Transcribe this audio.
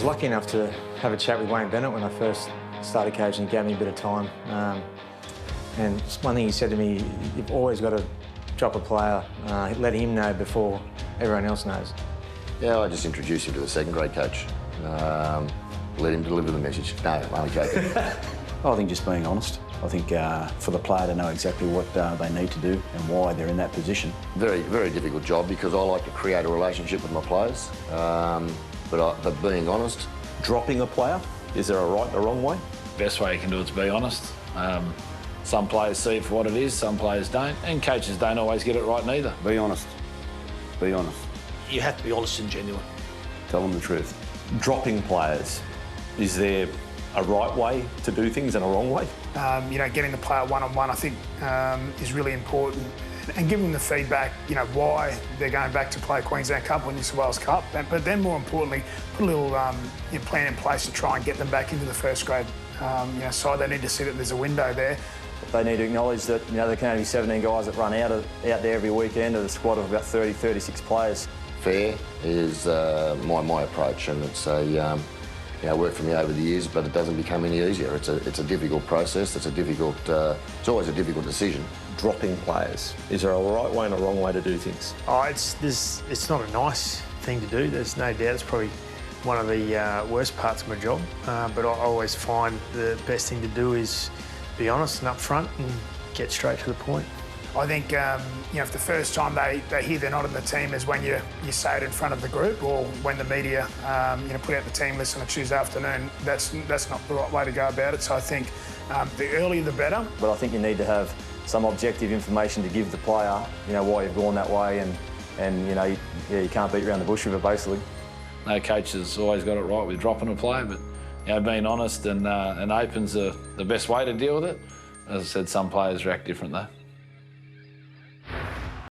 was lucky enough to have a chat with Wayne Bennett when I first started coaching. He gave me a bit of time. And one thing he said to me, you've always got to drop a player, let him know before everyone else knows. Yeah, I just introduced him to the second grade coach. Let him deliver the message. No, I'm only joking. I think just being honest. I think for the player to know exactly what they need to do and why they're in that position. Very, very difficult job because I like to create a relationship with my players. But being honest. Dropping a player, is there a right or wrong way? Best way you can do it is be honest. Some players see it for what it is, some players don't, and coaches don't always get it right neither. Be honest. Be honest. You have to be honest and genuine. Tell them the truth. Dropping players, is there a right way to do things and a wrong way? You know, getting the player one-on-one, I think, is really important. And giving them the feedback, you know, why they're going back to play Queensland Cup or New South Wales Cup. But then, more importantly, put a little plan in place to try and get them back into the first grade side. They need to see that there's a window there. They need to acknowledge that, you know, there can only be 17 guys that run out there every weekend of a squad of about 30, 36 players. Fair is my approach, and it's worked for me over the years, but it doesn't become any easier. It's a difficult process. It's always a difficult decision. Dropping players, is there a right way and a wrong way to do things? It's not a nice thing to do. There's no doubt. It's probably one of the worst parts of my job. But I always find the best thing to do is be honest and upfront and get straight to the point. I think, if the first time they hear they're not in the team is when you say it in front of the group, or when the media, put out the team list on a Tuesday afternoon. That's not the right way to go about it. So I think the earlier the better. But I think you need to have some objective information to give the player, why you've gone that way, and you can't beat around the bush with it, basically. No coach has always got it right with dropping a player, but being honest and open's the best way to deal with it. As I said, some players react different though.